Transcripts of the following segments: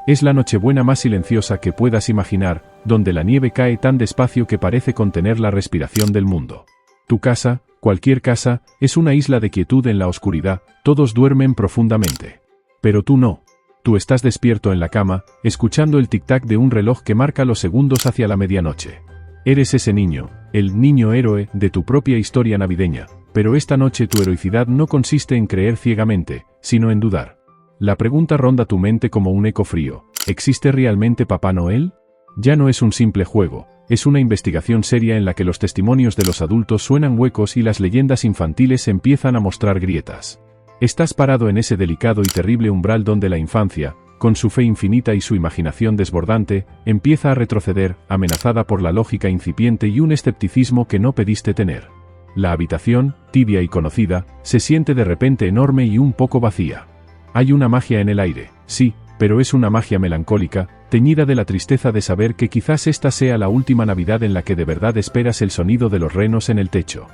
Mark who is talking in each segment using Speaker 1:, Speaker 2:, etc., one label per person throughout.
Speaker 1: Es la Nochebuena más silenciosa que puedas imaginar, donde la nieve cae tan despacio que parece contener la respiración del mundo. Tu casa, cualquier casa, es una isla de quietud en la oscuridad, todos duermen profundamente. Pero tú no. Tú estás despierto en la cama, escuchando el tic-tac de un reloj que marca los segundos hacia la medianoche. Eres ese niño, el niño héroe de tu propia historia navideña, pero esta noche tu heroicidad no consiste en creer ciegamente, sino en dudar. La pregunta ronda tu mente como un eco frío: ¿existe realmente Papá Noel? Ya no es un simple juego, es una investigación seria en la que los testimonios de los adultos suenan huecos y las leyendas infantiles empiezan a mostrar grietas. Estás parado en ese delicado y terrible umbral donde la infancia, con su fe infinita y su imaginación desbordante, empieza a retroceder, amenazada por la lógica incipiente y un escepticismo que no pediste tener. La habitación, tibia y conocida, se siente de repente enorme y un poco vacía. Hay una magia en el aire, sí, pero es una magia melancólica, teñida de la tristeza de saber que quizás esta sea la última Navidad en la que de verdad esperas el sonido de los renos en el techo.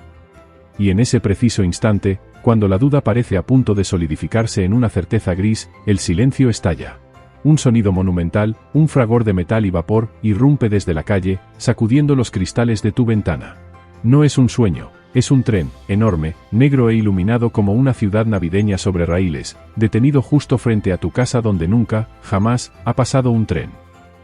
Speaker 1: Y en ese preciso instante, cuando la duda parece a punto de solidificarse en una certeza gris, el silencio estalla. Un sonido monumental, un fragor de metal y vapor, irrumpe desde la calle, sacudiendo los cristales de tu ventana. No es un sueño. Es un tren, enorme, negro e iluminado como una ciudad navideña sobre raíles, detenido justo frente a tu casa donde nunca, jamás, ha pasado un tren.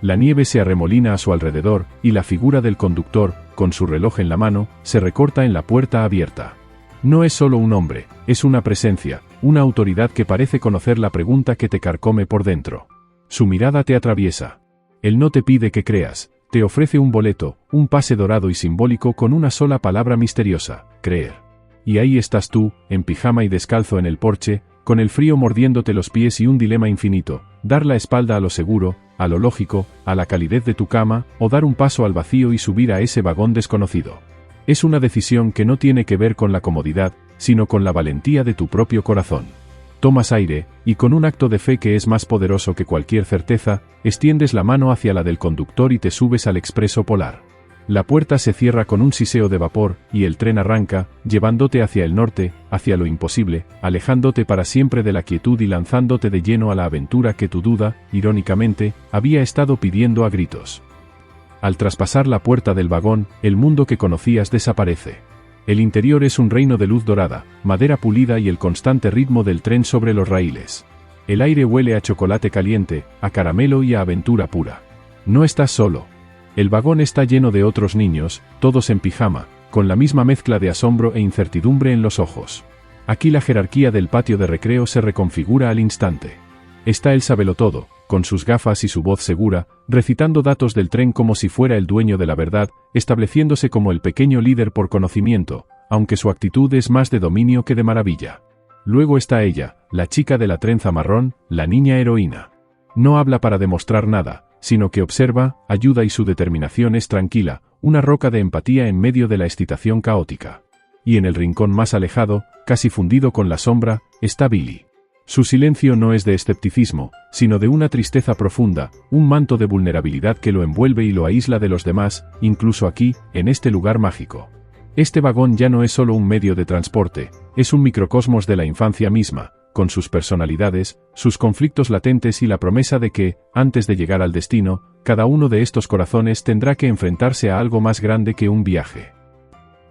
Speaker 1: La nieve se arremolina a su alrededor, y la figura del conductor, con su reloj en la mano, se recorta en la puerta abierta. No es solo un hombre, es una presencia, una autoridad que parece conocer la pregunta que te carcome por dentro. Su mirada te atraviesa. Él no te pide que creas. Te ofrece un boleto, un pase dorado y simbólico con una sola palabra misteriosa: creer. Y ahí estás tú, en pijama y descalzo en el porche, con el frío mordiéndote los pies y un dilema infinito: dar la espalda a lo seguro, a lo lógico, a la calidez de tu cama, o dar un paso al vacío y subir a ese vagón desconocido. Es una decisión que no tiene que ver con la comodidad, sino con la valentía de tu propio corazón. Tomas aire, y con un acto de fe que es más poderoso que cualquier certeza, extiendes la mano hacia la del conductor y te subes al expreso polar. La puerta se cierra con un siseo de vapor, y el tren arranca, llevándote hacia el norte, hacia lo imposible, alejándote para siempre de la quietud y lanzándote de lleno a la aventura que tu duda, irónicamente, había estado pidiendo a gritos. Al traspasar la puerta del vagón, el mundo que conocías desaparece. El interior es un reino de luz dorada, madera pulida y el constante ritmo del tren sobre los raíles. El aire huele a chocolate caliente, a caramelo y a aventura pura. No estás solo. El vagón está lleno de otros niños, todos en pijama, con la misma mezcla de asombro e incertidumbre en los ojos. Aquí la jerarquía del patio de recreo se reconfigura al instante. Está el sabelotodo, con sus gafas y su voz segura, recitando datos del tren como si fuera el dueño de la verdad, estableciéndose como el pequeño líder por conocimiento, aunque su actitud es más de dominio que de maravilla. Luego está ella, la chica de la trenza marrón, la niña heroína. No habla para demostrar nada, sino que observa, ayuda y su determinación es tranquila, una roca de empatía en medio de la excitación caótica. Y en el rincón más alejado, casi fundido con la sombra, está Billy. Su silencio no es de escepticismo, sino de una tristeza profunda, un manto de vulnerabilidad que lo envuelve y lo aísla de los demás, incluso aquí, en este lugar mágico. Este vagón ya no es solo un medio de transporte, es un microcosmos de la infancia misma, con sus personalidades, sus conflictos latentes y la promesa de que, antes de llegar al destino, cada uno de estos corazones tendrá que enfrentarse a algo más grande que un viaje.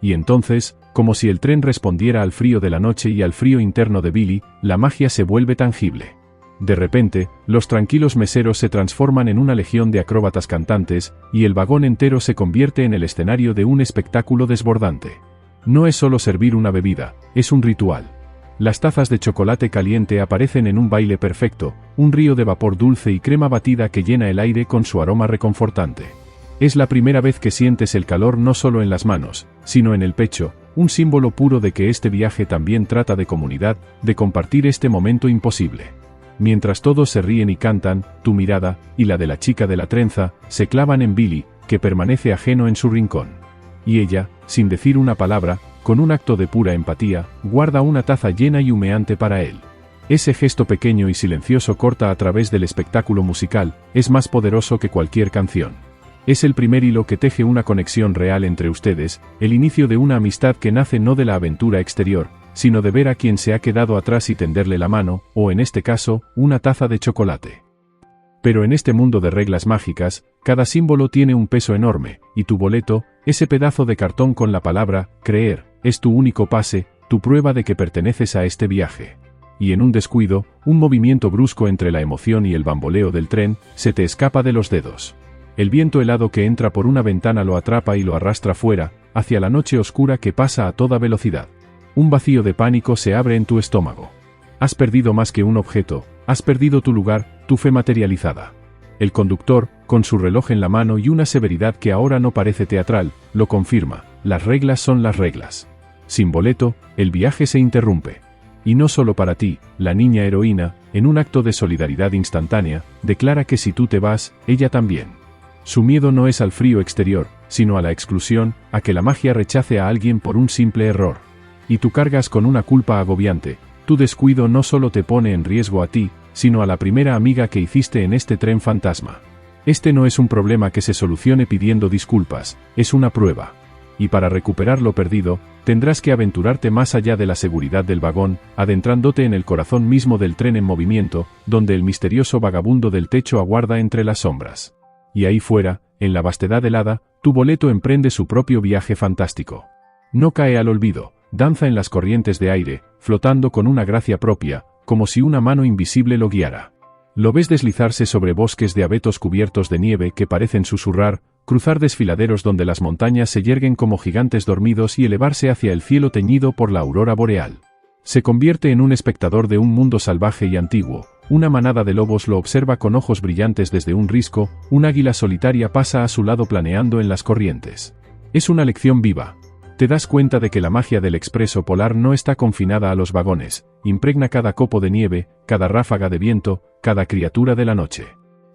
Speaker 1: Y entonces, como si el tren respondiera al frío de la noche y al frío interno de Billy, la magia se vuelve tangible. De repente, los tranquilos meseros se transforman en una legión de acróbatas cantantes, y el vagón entero se convierte en el escenario de un espectáculo desbordante. No es solo servir una bebida, es un ritual. Las tazas de chocolate caliente aparecen en un baile perfecto, un río de vapor dulce y crema batida que llena el aire con su aroma reconfortante. Es la primera vez que sientes el calor no solo en las manos, sino en el pecho, un símbolo puro de que este viaje también trata de comunidad, de compartir este momento imposible. Mientras todos se ríen y cantan, tu mirada, y la de la chica de la trenza, se clavan en Billy, que permanece ajeno en su rincón. Y ella, sin decir una palabra, con un acto de pura empatía, guarda una taza llena y humeante para él. Ese gesto pequeño y silencioso corta a través del espectáculo musical, es más poderoso que cualquier canción. Es el primer hilo que teje una conexión real entre ustedes, el inicio de una amistad que nace no de la aventura exterior, sino de ver a quien se ha quedado atrás y tenderle la mano, o en este caso, una taza de chocolate. Pero en este mundo de reglas mágicas, cada símbolo tiene un peso enorme, y tu boleto, ese pedazo de cartón con la palabra creer, es tu único pase, tu prueba de que perteneces a este viaje. Y en un descuido, un movimiento brusco entre la emoción y el bamboleo del tren, se te escapa de los dedos. El viento helado que entra por una ventana lo atrapa y lo arrastra fuera, hacia la noche oscura que pasa a toda velocidad. Un vacío de pánico se abre en tu estómago. Has perdido más que un objeto, has perdido tu lugar, tu fe materializada. El conductor, con su reloj en la mano y una severidad que ahora no parece teatral, lo confirma: las reglas son las reglas. Sin boleto, el viaje se interrumpe. Y no solo para ti, la niña heroína, en un acto de solidaridad instantánea, declara que si tú te vas, ella también. Su miedo no es al frío exterior, sino a la exclusión, a que la magia rechace a alguien por un simple error. Y tú cargas con una culpa agobiante. Tu descuido no solo te pone en riesgo a ti, sino a la primera amiga que hiciste en este tren fantasma. Este no es un problema que se solucione pidiendo disculpas, es una prueba. Y para recuperar lo perdido, tendrás que aventurarte más allá de la seguridad del vagón, adentrándote en el corazón mismo del tren en movimiento, donde el misterioso vagabundo del techo aguarda entre las sombras. Y ahí fuera, en la vastedad helada, tu boleto emprende su propio viaje fantástico. No cae al olvido, danza en las corrientes de aire, flotando con una gracia propia, como si una mano invisible lo guiara. Lo ves deslizarse sobre bosques de abetos cubiertos de nieve que parecen susurrar, cruzar desfiladeros donde las montañas se yerguen como gigantes dormidos y elevarse hacia el cielo teñido por la aurora boreal. Se convierte en un espectador de un mundo salvaje y antiguo. Una manada de lobos lo observa con ojos brillantes desde un risco, un águila solitaria pasa a su lado planeando en las corrientes. Es una lección viva. Te das cuenta de que la magia del expreso polar no está confinada a los vagones, impregna cada copo de nieve, cada ráfaga de viento, cada criatura de la noche.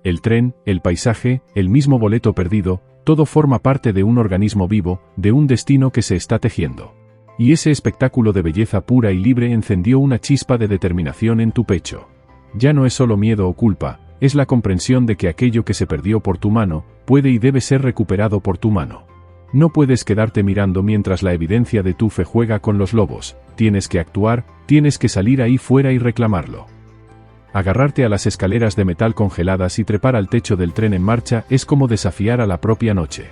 Speaker 1: El tren, el paisaje, el mismo boleto perdido, todo forma parte de un organismo vivo, de un destino que se está tejiendo. Y ese espectáculo de belleza pura y libre encendió una chispa de determinación en tu pecho. Ya no es solo miedo o culpa, es la comprensión de que aquello que se perdió por tu mano, puede y debe ser recuperado por tu mano. No puedes quedarte mirando mientras la evidencia de tu fe juega con los lobos, tienes que actuar, tienes que salir ahí fuera y reclamarlo. Agarrarte a las escaleras de metal congeladas y trepar al techo del tren en marcha es como desafiar a la propia noche.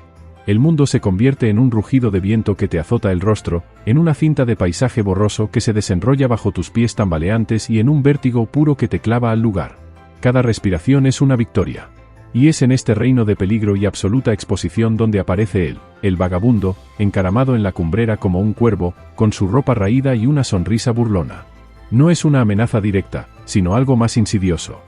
Speaker 1: El mundo se convierte en un rugido de viento que te azota el rostro, en una cinta de paisaje borroso que se desenrolla bajo tus pies tambaleantes y en un vértigo puro que te clava al lugar. Cada respiración es una victoria. Y es en este reino de peligro y absoluta exposición donde aparece él, el vagabundo, encaramado en la cumbrera como un cuervo, con su ropa raída y una sonrisa burlona. No es una amenaza directa, sino algo más insidioso.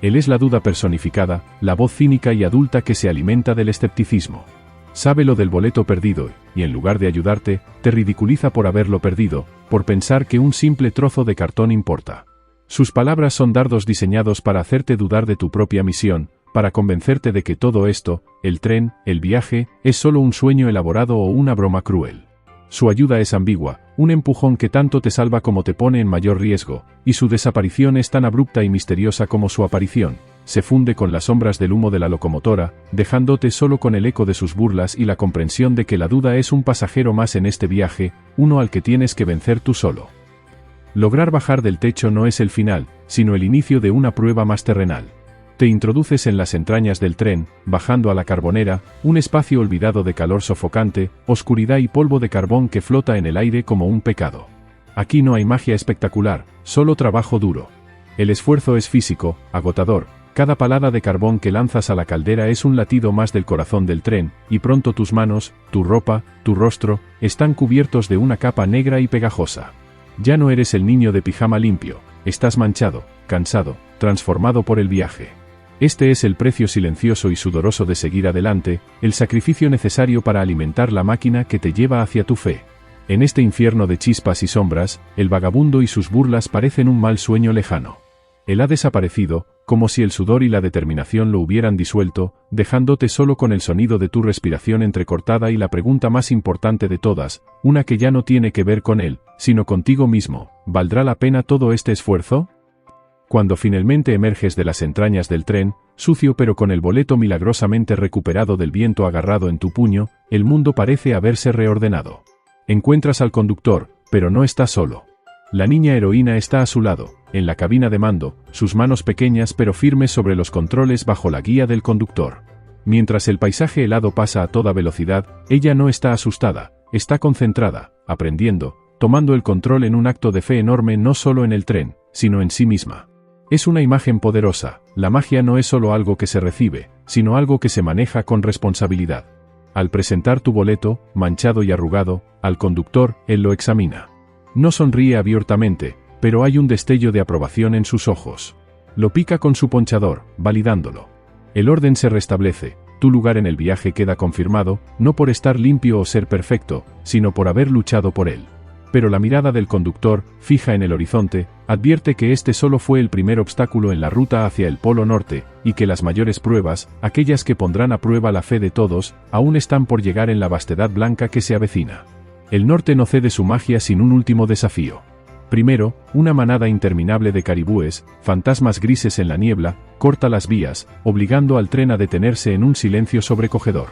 Speaker 1: Él es la duda personificada, la voz cínica y adulta que se alimenta del escepticismo. Sabe lo del boleto perdido, y en lugar de ayudarte, te ridiculiza por haberlo perdido, por pensar que un simple trozo de cartón importa. Sus palabras son dardos diseñados para hacerte dudar de tu propia misión, para convencerte de que todo esto, el tren, el viaje, es solo un sueño elaborado o una broma cruel. Su ayuda es ambigua, un empujón que tanto te salva como te pone en mayor riesgo, y su desaparición es tan abrupta y misteriosa como su aparición. Se funde con las sombras del humo de la locomotora, dejándote solo con el eco de sus burlas y la comprensión de que la duda es un pasajero más en este viaje, uno al que tienes que vencer tú solo. Lograr bajar del techo no es el final, sino el inicio de una prueba más terrenal. Te introduces en las entrañas del tren, bajando a la carbonera, un espacio olvidado de calor sofocante, oscuridad y polvo de carbón que flota en el aire como un pecado. Aquí no hay magia espectacular, solo trabajo duro. El esfuerzo es físico, agotador. Cada palada de carbón que lanzas a la caldera es un latido más del corazón del tren, y pronto tus manos, tu ropa, tu rostro, están cubiertos de una capa negra y pegajosa. Ya no eres el niño de pijama limpio, estás manchado, cansado, transformado por el viaje. Este es el precio silencioso y sudoroso de seguir adelante, el sacrificio necesario para alimentar la máquina que te lleva hacia tu fe. En este infierno de chispas y sombras, el vagabundo y sus burlas parecen un mal sueño lejano. Él ha desaparecido, como si el sudor y la determinación lo hubieran disuelto, dejándote solo con el sonido de tu respiración entrecortada y la pregunta más importante de todas, una que ya no tiene que ver con él, sino contigo mismo: ¿valdrá la pena todo este esfuerzo? Cuando finalmente emerges de las entrañas del tren, sucio pero con el boleto milagrosamente recuperado del viento agarrado en tu puño, el mundo parece haberse reordenado. Encuentras al conductor, pero no está solo. La niña heroína está a su lado, en la cabina de mando, sus manos pequeñas pero firmes sobre los controles bajo la guía del conductor. Mientras el paisaje helado pasa a toda velocidad, ella no está asustada, está concentrada, aprendiendo, tomando el control en un acto de fe enorme no solo en el tren, sino en sí misma. Es una imagen poderosa, la magia no es solo algo que se recibe, sino algo que se maneja con responsabilidad. Al presentar tu boleto, manchado y arrugado, al conductor, él lo examina. No sonríe abiertamente, pero hay un destello de aprobación en sus ojos. Lo pica con su ponchador, validándolo. El orden se restablece, tu lugar en el viaje queda confirmado, no por estar limpio o ser perfecto, sino por haber luchado por él. Pero la mirada del conductor, fija en el horizonte, advierte que este solo fue el primer obstáculo en la ruta hacia el Polo Norte, y que las mayores pruebas, aquellas que pondrán a prueba la fe de todos, aún están por llegar en la vastedad blanca que se avecina. El norte no cede su magia sin un último desafío. Primero, una manada interminable de caribúes, fantasmas grises en la niebla, corta las vías, obligando al tren a detenerse en un silencio sobrecogedor.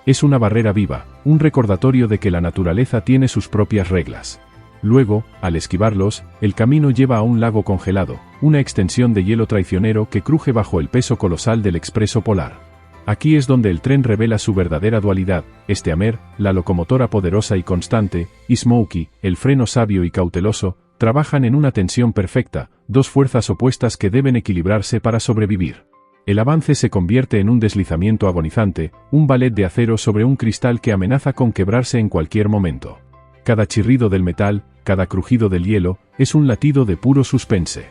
Speaker 1: Es una barrera viva, un recordatorio de que la naturaleza tiene sus propias reglas. Luego, al esquivarlos, el camino lleva a un lago congelado, una extensión de hielo traicionero que cruje bajo el peso colosal del expreso polar. Aquí es donde el tren revela su verdadera dualidad, Steamer, la locomotora poderosa y constante, y Smokey, el freno sabio y cauteloso, trabajan en una tensión perfecta, dos fuerzas opuestas que deben equilibrarse para sobrevivir. El avance se convierte en un deslizamiento agonizante, un ballet de acero sobre un cristal que amenaza con quebrarse en cualquier momento. Cada chirrido del metal, cada crujido del hielo, es un latido de puro suspense.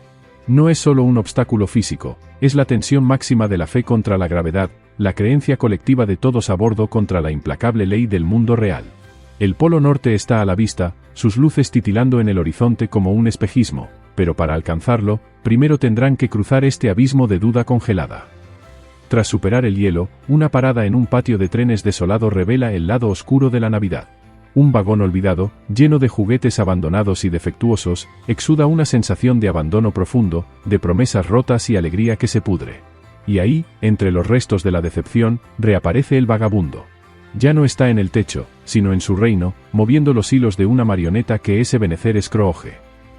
Speaker 1: No es solo un obstáculo físico, es la tensión máxima de la fe contra la gravedad, la creencia colectiva de todos a bordo contra la implacable ley del mundo real. El Polo Norte está a la vista, sus luces titilando en el horizonte como un espejismo, pero para alcanzarlo, primero tendrán que cruzar este abismo de duda congelada. Tras superar el hielo, una parada en un patio de trenes desolado revela el lado oscuro de la Navidad. Un vagón olvidado, lleno de juguetes abandonados y defectuosos, exuda una sensación de abandono profundo, de promesas rotas y alegría que se pudre. Y ahí, entre los restos de la decepción, reaparece el vagabundo. Ya no está en el techo, sino en su reino, moviendo los hilos de una marioneta que es Ebenezer Scrooge.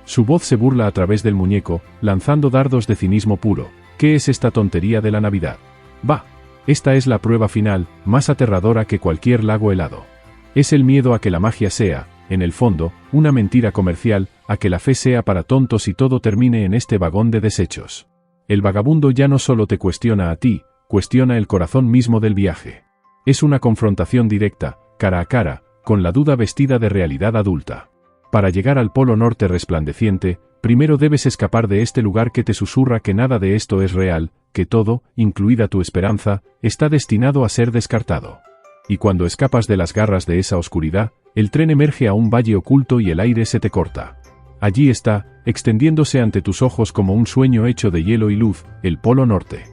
Speaker 1: Su voz se burla a través del muñeco, lanzando dardos de cinismo puro. ¿Qué es esta tontería de la Navidad? Bah, esta es la prueba final, más aterradora que cualquier lago helado. Es el miedo a que la magia sea, en el fondo, una mentira comercial, a que la fe sea para tontos y todo termine en este vagón de desechos. El vagabundo ya no solo te cuestiona a ti, cuestiona el corazón mismo del viaje. Es una confrontación directa, cara a cara, con la duda vestida de realidad adulta. Para llegar al Polo Norte resplandeciente, primero debes escapar de este lugar que te susurra que nada de esto es real, que todo, incluida tu esperanza, está destinado a ser descartado. Y cuando escapas de las garras de esa oscuridad, el tren emerge a un valle oculto y el aire se te corta. Allí está, extendiéndose ante tus ojos como un sueño hecho de hielo y luz, el Polo Norte.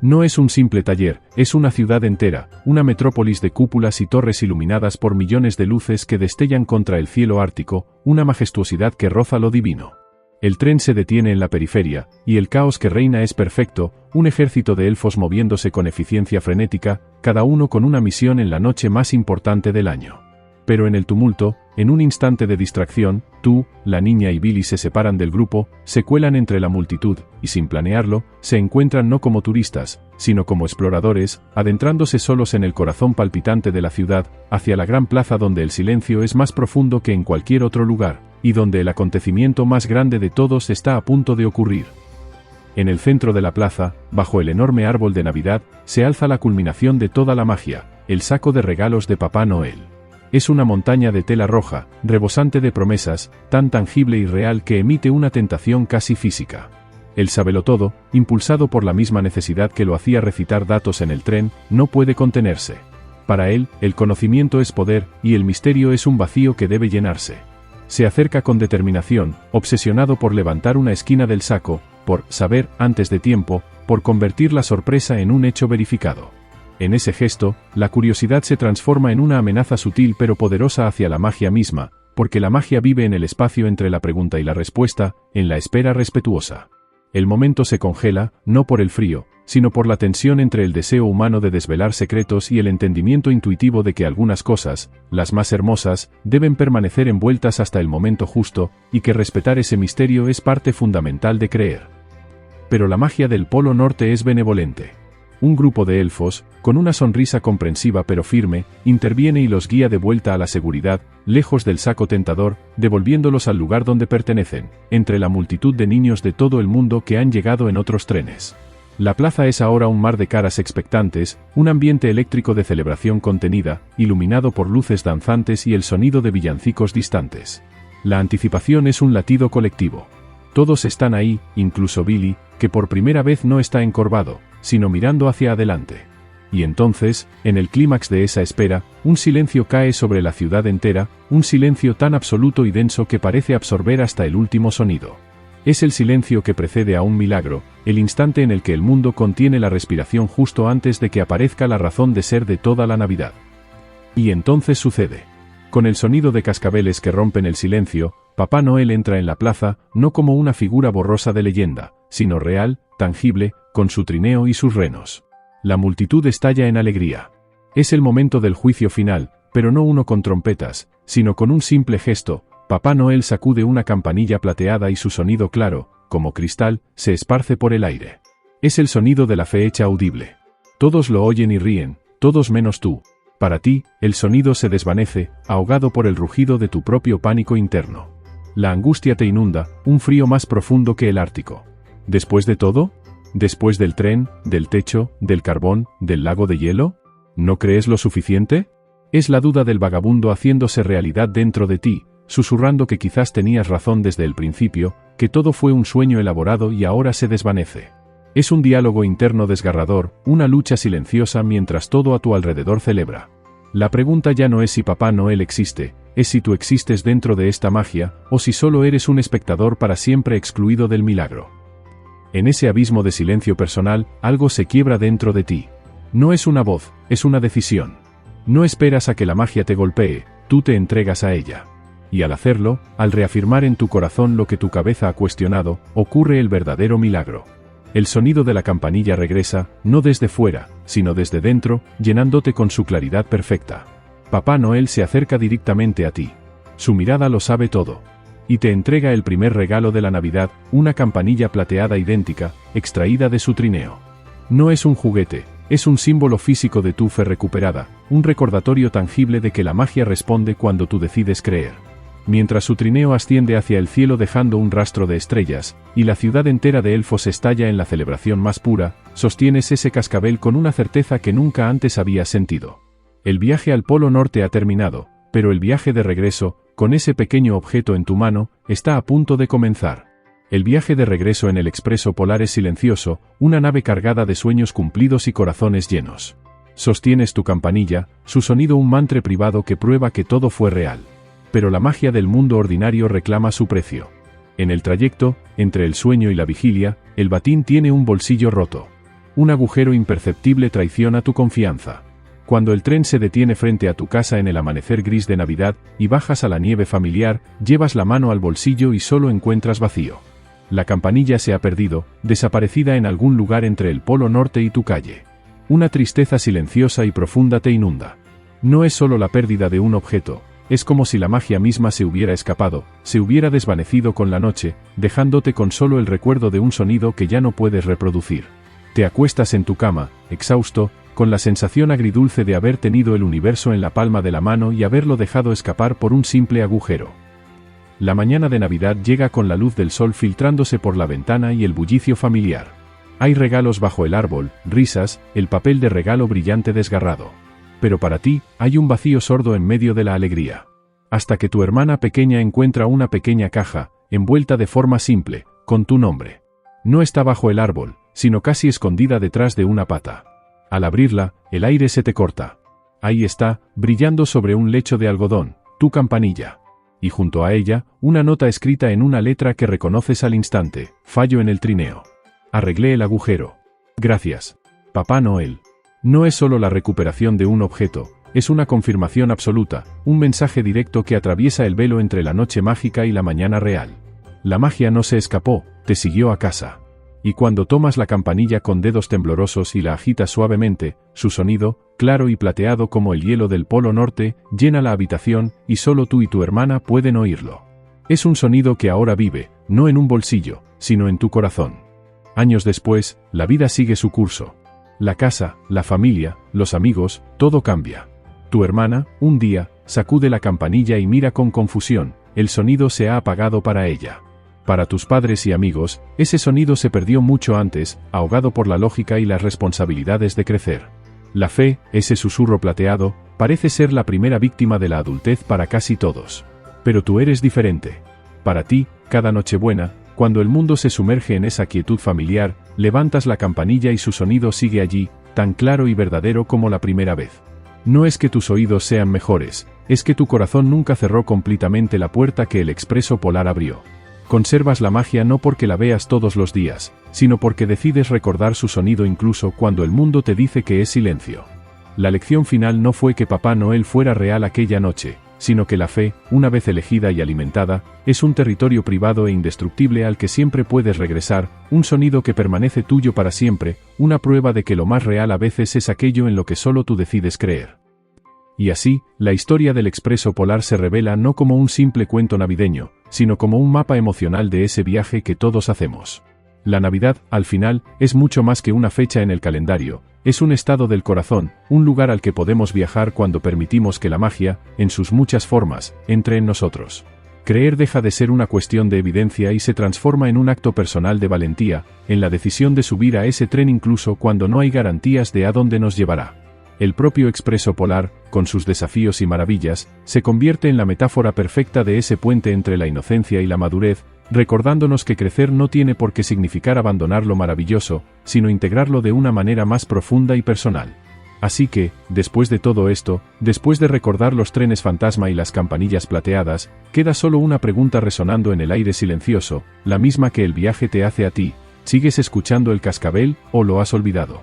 Speaker 1: No es un simple taller, es una ciudad entera, una metrópolis de cúpulas y torres iluminadas por millones de luces que destellan contra el cielo ártico, una majestuosidad que roza lo divino. El tren se detiene en la periferia, y el caos que reina es perfecto, un ejército de elfos moviéndose con eficiencia frenética, cada uno con una misión en la noche más importante del año. Pero en el tumulto, en un instante de distracción, tú, la niña y Billy se separan del grupo, se cuelan entre la multitud, y sin planearlo, se encuentran no como turistas, sino como exploradores, adentrándose solos en el corazón palpitante de la ciudad, hacia la gran plaza donde el silencio es más profundo que en cualquier otro lugar, y donde el acontecimiento más grande de todos está a punto de ocurrir. En el centro de la plaza, bajo el enorme árbol de Navidad, se alza la culminación de toda la magia, el saco de regalos de Papá Noel. Es una montaña de tela roja, rebosante de promesas, tan tangible y real que emite una tentación casi física. El sabelotodo, impulsado por la misma necesidad que lo hacía recitar datos en el tren, no puede contenerse. Para él, el conocimiento es poder, y el misterio es un vacío que debe llenarse. Se acerca con determinación, obsesionado por levantar una esquina del saco, por saber antes de tiempo, por convertir la sorpresa en un hecho verificado. En ese gesto, la curiosidad se transforma en una amenaza sutil pero poderosa hacia la magia misma, porque la magia vive en el espacio entre la pregunta y la respuesta, en la espera respetuosa. El momento se congela, no por el frío, sino por la tensión entre el deseo humano de desvelar secretos y el entendimiento intuitivo de que algunas cosas, las más hermosas, deben permanecer envueltas hasta el momento justo, y que respetar ese misterio es parte fundamental de creer. Pero la magia del Polo Norte es benevolente. Un grupo de elfos, con una sonrisa comprensiva pero firme, interviene y los guía de vuelta a la seguridad, lejos del saco tentador, devolviéndolos al lugar donde pertenecen, entre la multitud de niños de todo el mundo que han llegado en otros trenes. La plaza es ahora un mar de caras expectantes, un ambiente eléctrico de celebración contenida, iluminado por luces danzantes y el sonido de villancicos distantes. La anticipación es un latido colectivo. Todos están ahí, incluso Billy, que por primera vez no está encorvado, sino mirando hacia adelante. Y entonces, en el clímax de esa espera, un silencio cae sobre la ciudad entera, un silencio tan absoluto y denso que parece absorber hasta el último sonido. Es el silencio que precede a un milagro, el instante en el que el mundo contiene la respiración justo antes de que aparezca la razón de ser de toda la Navidad. Y entonces sucede. Con el sonido de cascabeles que rompen el silencio, Papá Noel entra en la plaza, no como una figura borrosa de leyenda, sino real, tangible, con su trineo y sus renos. La multitud estalla en alegría. Es el momento del juicio final, pero no uno con trompetas, sino con un simple gesto. Papá Noel sacude una campanilla plateada y su sonido claro, como cristal, se esparce por el aire. Es el sonido de la fe hecha audible. Todos lo oyen y ríen, todos menos tú. Para ti, el sonido se desvanece, ahogado por el rugido de tu propio pánico interno. La angustia te inunda, un frío más profundo que el Ártico. ¿Después de todo? ¿Después del tren, del techo, del carbón, del lago de hielo? ¿No crees lo suficiente? Es la duda del vagabundo haciéndose realidad dentro de ti, susurrando que quizás tenías razón desde el principio, que todo fue un sueño elaborado y ahora se desvanece. Es un diálogo interno desgarrador, una lucha silenciosa mientras todo a tu alrededor celebra. La pregunta ya no es si Papá Noel existe, es si tú existes dentro de esta magia, o si solo eres un espectador para siempre excluido del milagro. En ese abismo de silencio personal, algo se quiebra dentro de ti. No es una voz, es una decisión. No esperas a que la magia te golpee, tú te entregas a ella. Y al hacerlo, al reafirmar en tu corazón lo que tu cabeza ha cuestionado, ocurre el verdadero milagro. El sonido de la campanilla regresa, no desde fuera, sino desde dentro, llenándote con su claridad perfecta. Papá Noel se acerca directamente a ti. Su mirada lo sabe todo. Y te entrega el primer regalo de la Navidad, una campanilla plateada idéntica, extraída de su trineo. No es un juguete, es un símbolo físico de tu fe recuperada, un recordatorio tangible de que la magia responde cuando tú decides creer. Mientras su trineo asciende hacia el cielo dejando un rastro de estrellas, y la ciudad entera de elfos estalla en la celebración más pura, sostienes ese cascabel con una certeza que nunca antes habías sentido. El viaje al Polo Norte ha terminado, pero el viaje de regreso, con ese pequeño objeto en tu mano, está a punto de comenzar. El viaje de regreso en el expreso polar es silencioso, una nave cargada de sueños cumplidos y corazones llenos. Sostienes tu campanilla, su sonido un mantra privado que prueba que todo fue real. Pero la magia del mundo ordinario reclama su precio. En el trayecto, entre el sueño y la vigilia, el batín tiene un bolsillo roto. Un agujero imperceptible traiciona tu confianza. Cuando el tren se detiene frente a tu casa en el amanecer gris de Navidad, y bajas a la nieve familiar, llevas la mano al bolsillo y solo encuentras vacío. La campanilla se ha perdido, desaparecida en algún lugar entre el Polo Norte y tu calle. Una tristeza silenciosa y profunda te inunda. No es solo la pérdida de un objeto. Es como si la magia misma se hubiera escapado, se hubiera desvanecido con la noche, dejándote con solo el recuerdo de un sonido que ya no puedes reproducir. Te acuestas en tu cama, exhausto, con la sensación agridulce de haber tenido el universo en la palma de la mano y haberlo dejado escapar por un simple agujero. La mañana de Navidad llega con la luz del sol filtrándose por la ventana y el bullicio familiar. Hay regalos bajo el árbol, risas, el papel de regalo brillante desgarrado. Pero para ti, hay un vacío sordo en medio de la alegría. Hasta que tu hermana pequeña encuentra una pequeña caja, envuelta de forma simple, con tu nombre. No está bajo el árbol, sino casi escondida detrás de una pata. Al abrirla, el aire se te corta. Ahí está, brillando sobre un lecho de algodón, tu campanilla. Y junto a ella, una nota escrita en una letra que reconoces al instante: fallo en el trineo. Arreglé el agujero. Gracias, Papá Noel. No es solo la recuperación de un objeto, es una confirmación absoluta, un mensaje directo que atraviesa el velo entre la noche mágica y la mañana real. La magia no se escapó, te siguió a casa. Y cuando tomas la campanilla con dedos temblorosos y la agitas suavemente, su sonido, claro y plateado como el hielo del Polo Norte, llena la habitación, y solo tú y tu hermana pueden oírlo. Es un sonido que ahora vive, no en un bolsillo, sino en tu corazón. Años después, la vida sigue su curso. La casa, la familia, los amigos, todo cambia. Tu hermana, un día, sacude la campanilla y mira con confusión, el sonido se ha apagado para ella. Para tus padres y amigos, ese sonido se perdió mucho antes, ahogado por la lógica y las responsabilidades de crecer. La fe, ese susurro plateado, parece ser la primera víctima de la adultez para casi todos. Pero tú eres diferente. Para ti, cada Nochebuena, cuando el mundo se sumerge en esa quietud familiar, levantas la campanilla y su sonido sigue allí, tan claro y verdadero como la primera vez. No es que tus oídos sean mejores, es que tu corazón nunca cerró completamente la puerta que el expreso polar abrió. Conservas la magia no porque la veas todos los días, sino porque decides recordar su sonido incluso cuando el mundo te dice que es silencio. La lección final no fue que Papá Noel fuera real aquella noche, sino que la fe, una vez elegida y alimentada, es un territorio privado e indestructible al que siempre puedes regresar, un sonido que permanece tuyo para siempre, una prueba de que lo más real a veces es aquello en lo que solo tú decides creer. Y así, la historia del expreso polar se revela no como un simple cuento navideño, sino como un mapa emocional de ese viaje que todos hacemos. La Navidad, al final, es mucho más que una fecha en el calendario, es un estado del corazón, un lugar al que podemos viajar cuando permitimos que la magia, en sus muchas formas, entre en nosotros. Creer deja de ser una cuestión de evidencia y se transforma en un acto personal de valentía, en la decisión de subir a ese tren incluso cuando no hay garantías de a dónde nos llevará. El propio expreso polar, con sus desafíos y maravillas, se convierte en la metáfora perfecta de ese puente entre la inocencia y la madurez, recordándonos que crecer no tiene por qué significar abandonar lo maravilloso, sino integrarlo de una manera más profunda y personal. Así que, después de todo esto, después de recordar los trenes fantasma y las campanillas plateadas, queda solo una pregunta resonando en el aire silencioso, la misma que el viaje te hace a ti: ¿sigues escuchando el cascabel, o lo has olvidado?